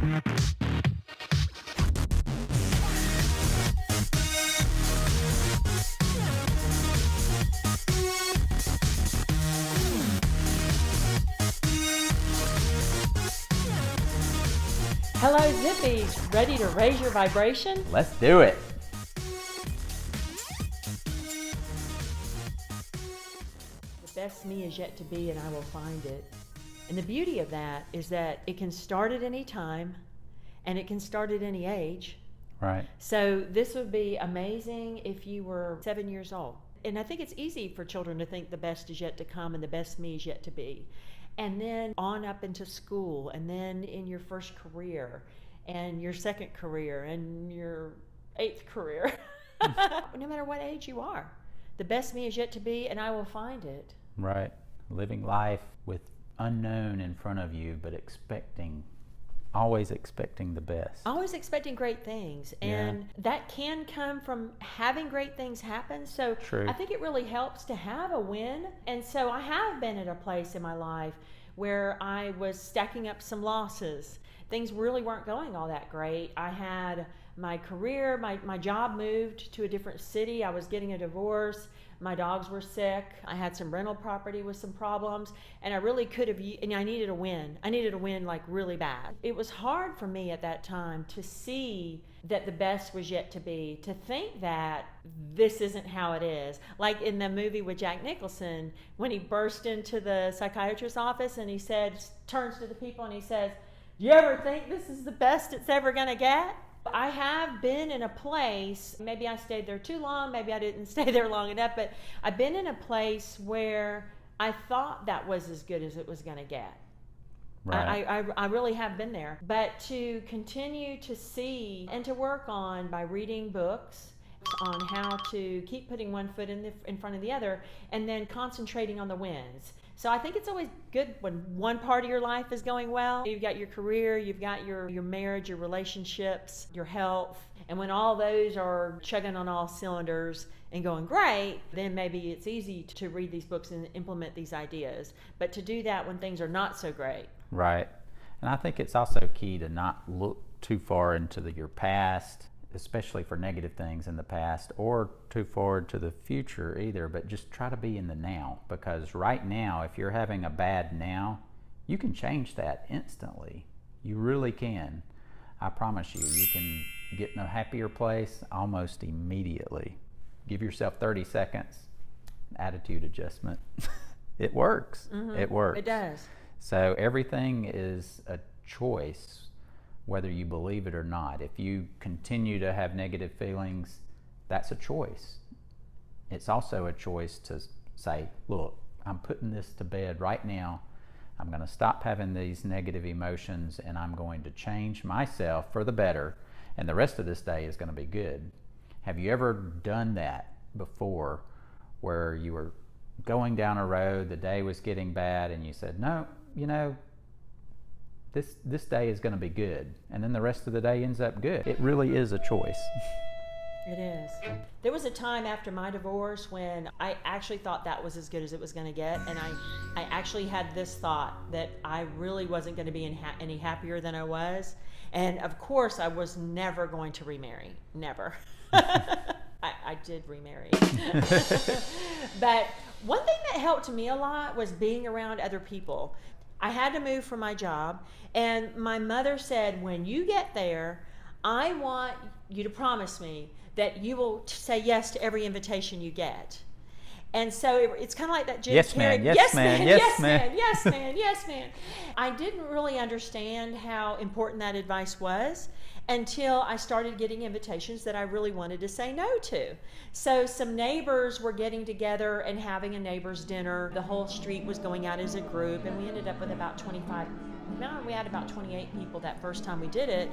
Hello, Zippies. Ready to raise your vibration? Let's do it. The best me is yet to be, and I will find it. And the beauty of that is that it can start at any time, and it can start at any age. Right. So this would be amazing if you were 7 years old. And I think it's easy for children to think the best is yet to come and the best me is yet to be. And then on up into school, and then in your first career, and your second career, and your 8th career. No matter what age you are, the best me is yet to be, and I will find it. Right. Living life with unknown in front of you, but always expecting the best. Always expecting great things, and that can come from having great things happen. So True. I think it really helps to have a win. And so I have been at a place in my life where I was stacking up some losses. Things really weren't going all that great. I had my career, my job moved to a different city. I was getting a divorce. My dogs were sick. I had some rental property with some problems, and I really could have, and I needed a win. I needed a win like really bad. It was hard for me at that time to see that the best was yet to be, to think that this isn't how it is. Like in the movie with Jack Nicholson, when he burst into the psychiatrist's office and he turns to the people and he says, "You ever think this is the best it's ever gonna get?" I have been in a place, maybe I stayed there too long, maybe I didn't stay there long enough, but I've been in a place where I thought that was as good as it was going to get. Right. I really have been there. But to continue to see and to work on by reading books on how to keep putting one foot in front of the other, and then concentrating on the wins. So I think it's always good when one part of your life is going well. You've got your career, you've got your marriage, your relationships, your health. And when all those are chugging on all cylinders and going great, then maybe it's easy to read these books and implement these ideas. But to do that when things are not so great. Right. And I think it's also key to not look too far into your past, especially for negative things in the past, or too forward to the future either, but just try to be in the now. Because right now, if you're having a bad now, you can change that instantly. You really can. I promise you, you can get in a happier place almost immediately. Give yourself 30 seconds, attitude adjustment. It works. Mm-hmm. It works. It does. So everything is a choice, whether you believe it or not. If you continue to have negative feelings, that's a choice. It's also a choice to say, look, I'm putting this to bed right now. I'm going to stop having these negative emotions, and I'm going to change myself for the better, and the rest of this day is going to be good. Have you ever done that before, where you were going down a road, the day was getting bad, and you said, no, this day is going to be good, and then the rest of the day ends up good? It really is a choice. It is. There was a time after my divorce when I actually thought that was as good as it was going to get, and I actually had this thought that I really wasn't going to be any happier than I was, and of course I was never going to remarry. Never. I did remarry. But one thing that helped me a lot was being around other people. I had to move for my job, and my mother said, when you get there, I want you to promise me that you will say yes to every invitation you get. And so it's kind of like that Jim Carrey. Yes, man. Yes, man. Yes, man. I didn't really understand how important that advice was until I started getting invitations that I really wanted to say no to. So some neighbors were getting together and having a neighbor's dinner. The whole street was going out as a group, and we ended up with about 25. No, we had about 28 people that first time we did it.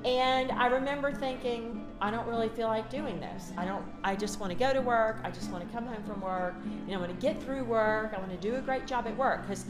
And I remember thinking, I don't really feel like doing this. I just want to go to work. I just want to come home from work. I want to get through work. I want to do a great job at work because,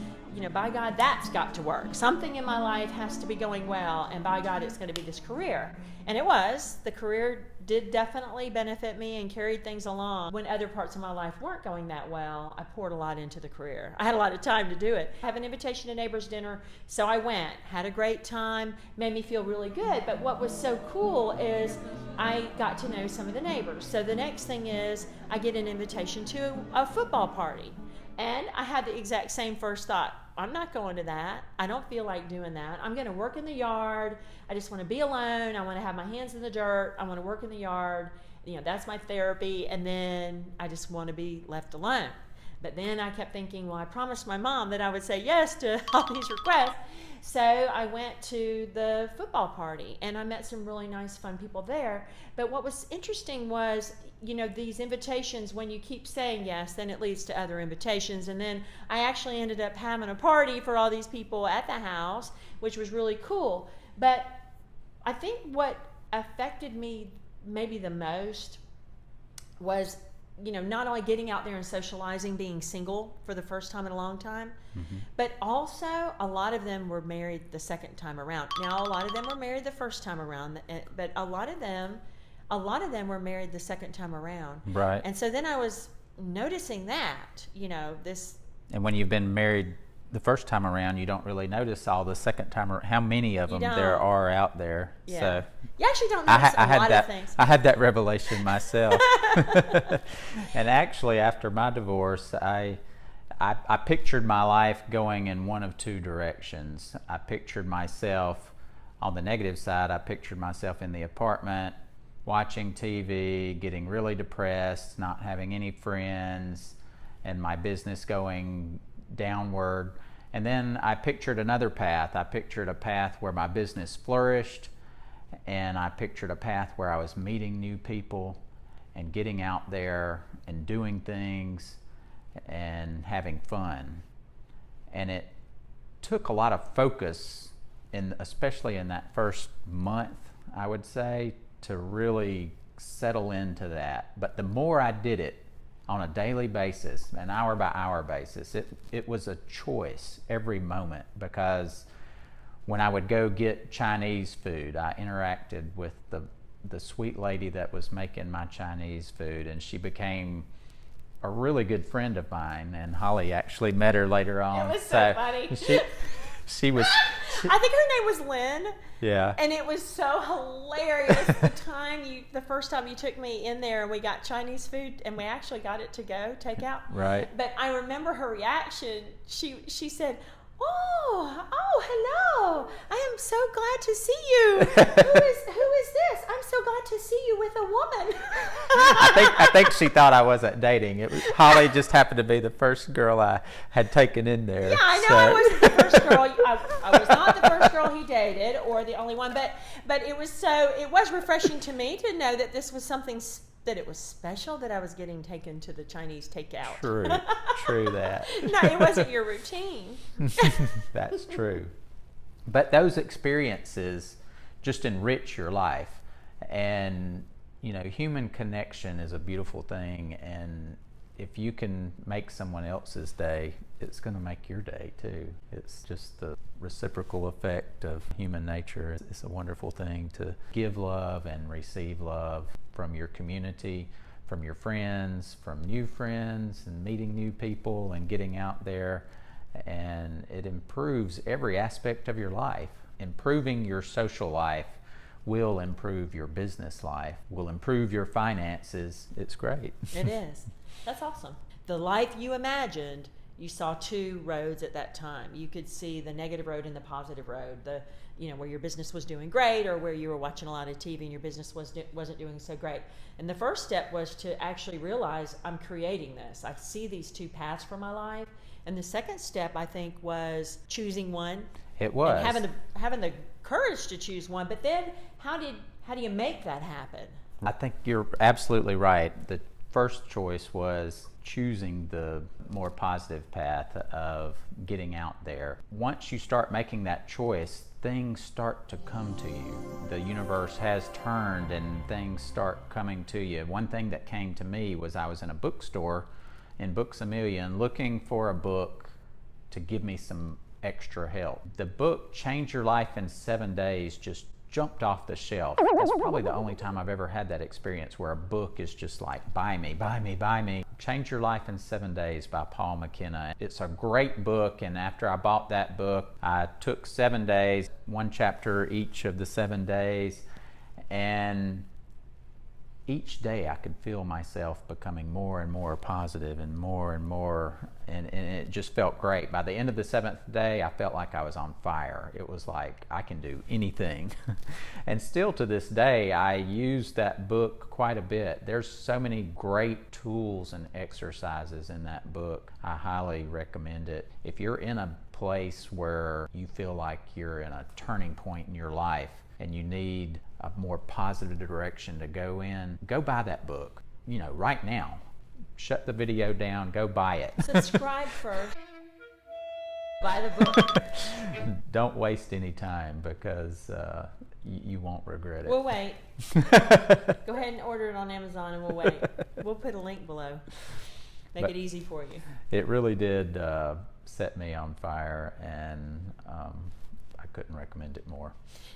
by God, that's got to work. Something in my life has to be going well, and by God, it's going to be this career. And it was. The career did definitely benefit me and carried things along. When other parts of my life weren't going that well, I poured a lot into the career. I had a lot of time to do it. I have an invitation to neighbor's dinner, so I went, had a great time, made me feel really good. But what was so cool is I got to know some of the neighbors. So the next thing is I get an invitation to a football party. And I had the exact same first thought. I'm not going to that. I don't feel like doing that. I'm going to work in the yard. I just want to be alone. I want to have my hands in the dirt. I want to work in the yard. That's my therapy. And then I just want to be left alone. But then I kept thinking, well, I promised my mom that I would say yes to all these requests. So I went to the football party and I met some really nice, fun people there. But what was interesting was, these invitations, when you keep saying yes, then it leads to other invitations. And then I actually ended up having a party for all these people at the house, which was really cool. But I think what affected me maybe the most was, not only getting out there and socializing, being single for the first time in a long time, but also a lot of them were married the second time around. Now, a lot of them were married the first time around, but a lot of them were married the second time around. Right. And so then I was noticing that, this. And when you've been married the first time around, you don't really notice all the second time around, how many of them there are out there. Yeah. So you actually don't notice a lot of things. I had that revelation myself. And actually, after my divorce, I pictured my life going in one of two directions. I pictured myself on the negative side. I pictured myself in the apartment, watching TV, getting really depressed, not having any friends, and my business going downward. And then I pictured another path. I pictured a path where my business flourished, and I pictured a path where I was meeting new people and getting out there and doing things and having fun. And it took a lot of focus, especially in that first month, I would say, to really settle into that. But the more I did it on a daily basis, an hour by hour basis, it was a choice every moment, because when I would go get Chinese food, I interacted with the sweet lady that was making my Chinese food, and she became a really good friend of mine, and Holly actually met her later on. It was so funny. She was. I think her name was Lynn. Yeah. And it was so hilarious the first time you took me in there and we got Chinese food and we actually got it to go, take out. Right. But I remember her reaction. She said, Oh, hello. I am so glad to see you. Who is this? I'm so glad to see you with a woman. I think she thought I wasn't dating. Holly just happened to be the first girl I had taken in there. Yeah, I know I wasn't the first girl. I was not the first girl he dated or the only one, but it was refreshing to me to know that this was something that it was special that I was getting taken to the Chinese takeout. True that. No, it wasn't your routine. That's true. But those experiences just enrich your life. And, human connection is a beautiful thing. And if you can make someone else's day, it's going to make your day too. It's just the reciprocal effect of human nature. It's a wonderful thing to give love and receive love from your community, from your friends, from new friends, and meeting new people and getting out there. And it improves every aspect of your life. Improving your social life will improve your business life, will improve your finances. It's great. It is. That's awesome. The life you imagined, you saw two roads at that time. You could see the negative road and the positive road, where your business was doing great or where you were watching a lot of TV and your business wasn't doing so great. And the first step was to actually realize, I'm creating this. I see these two paths for my life. And the second step, I think, was choosing one. It was. And having the courage to choose one. But then how do you make that happen? I think you're absolutely right. The first choice was choosing the more positive path of getting out there. Once you start making that choice, things start to come to you. The universe has turned and things start coming to you. One thing that came to me was I was in a bookstore in Books A Million looking for a book to give me some extra help. The book Change Your Life in 7 Days just jumped off the shelf. That's probably the only time I've ever had that experience where a book is just like, buy me, buy me, buy me. Change Your Life in 7 Days by Paul McKenna. It's a great book, and after I bought that book, I took 7 days, one chapter each of the 7 days, and each day I could feel myself becoming more and more positive and more, and it just felt great. By the end of the 7th day, I felt like I was on fire. It was like, I can do anything. And still to this day, I use that book quite a bit. There's so many great tools and exercises in that book. I highly recommend it. If you're in a place where you feel like you're in a turning point in your life and you need a more positive direction to go in, go buy that book. You know, right now. Shut the video down, go buy it. Subscribe first. Buy the book. Don't waste any time because you won't regret it. We'll wait. Go ahead and order it on Amazon and we'll wait. We'll put a link below. Make it easy for you. It really did set me on fire, and I couldn't recommend it more.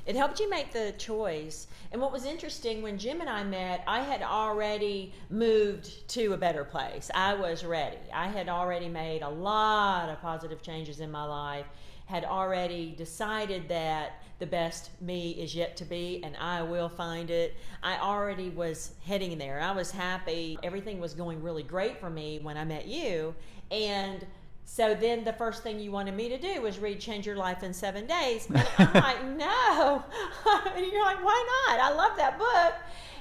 It helped you make the choice. And what was interesting, when Jim and I met, I had already moved to a better place. I was ready. I had already made a lot of positive changes in my life, had already decided that the best me is yet to be, and I will find it. I already was heading there. I was happy. Everything was going really great for me when I met you. And so then the first thing you wanted me to do was read Change Your Life in 7 Days. And I'm like, no. And you're like, why not? I love that book.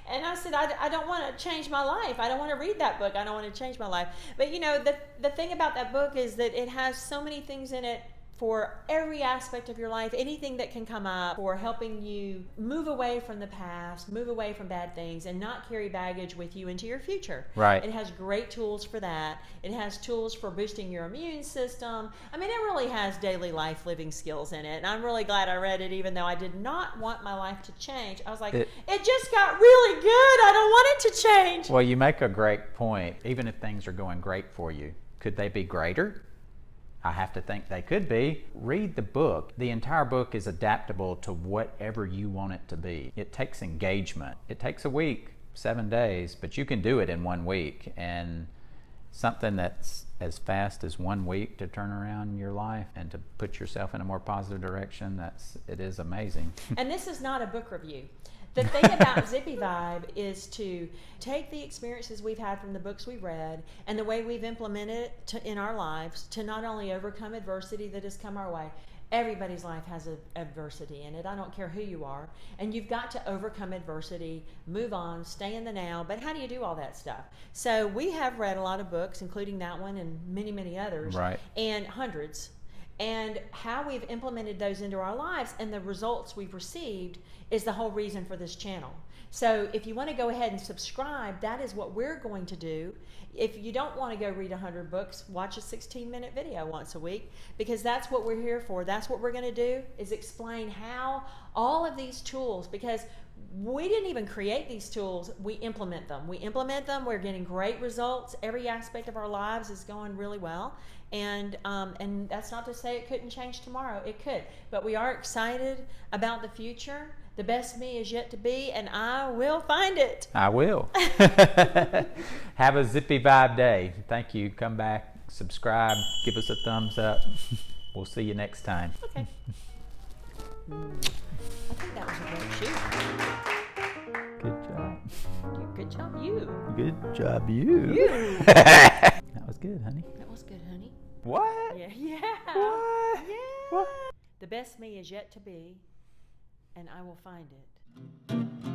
And I said, I don't want to change my life. I don't want to read that book. I don't want to change my life. But you know, the thing about that book is that it has so many things in it for every aspect of your life, anything that can come up, for helping you move away from the past, move away from bad things, and not carry baggage with you into your future. Right. It has great tools for that. It has tools for boosting your immune system. I mean, it really has daily life living skills in it. And I'm really glad I read it, even though I did not want my life to change. I was like, it just got really good. I don't want it to change. Well, you make a great point. Even if things are going great for you, could they be greater? I have to think they could be. Read the book. The entire book is adaptable to whatever you want it to be. It takes engagement. It takes a week, 7 days, but you can do it in 1 week. And something that's as fast as 1 week to turn around your life and to put yourself in a more positive direction, it is amazing. And this is not a book review. The thing about Zippy Vibe is to take the experiences we've had from the books we've read and the way we've implemented it in our lives to not only overcome adversity that has come our way. Everybody's life has adversity in it. I don't care who you are. And you've got to overcome adversity, move on, stay in the now. But how do you do all that stuff? So we have read a lot of books, including that one and many, many others. Right. And hundreds. And how we've implemented those into our lives and the results we've received is the whole reason for this channel. So if you want to go ahead and subscribe, that is what we're going to do. If you don't want to go read 100 books, watch a 16-minute video once a week, because that's what we're here for. That's what we're going to do, is explain how all of these tools, because we didn't even create these tools, we implement them. We implement them, we're getting great results. Every aspect of our lives is going really well. And that's not to say it couldn't change tomorrow. It could. But we are excited about the future. The best me is yet to be, and I will find it. I will. Have a Zippy Vibe day. Thank you. Come back, subscribe, give us a thumbs up. We'll see you next time. Okay. I think that was a great shoot. Good job. Good job, you. Good job, you. You. That was good, honey. That was good, honey. What? Yeah. What? Yeah. What? The best me is yet to be, and I will find it.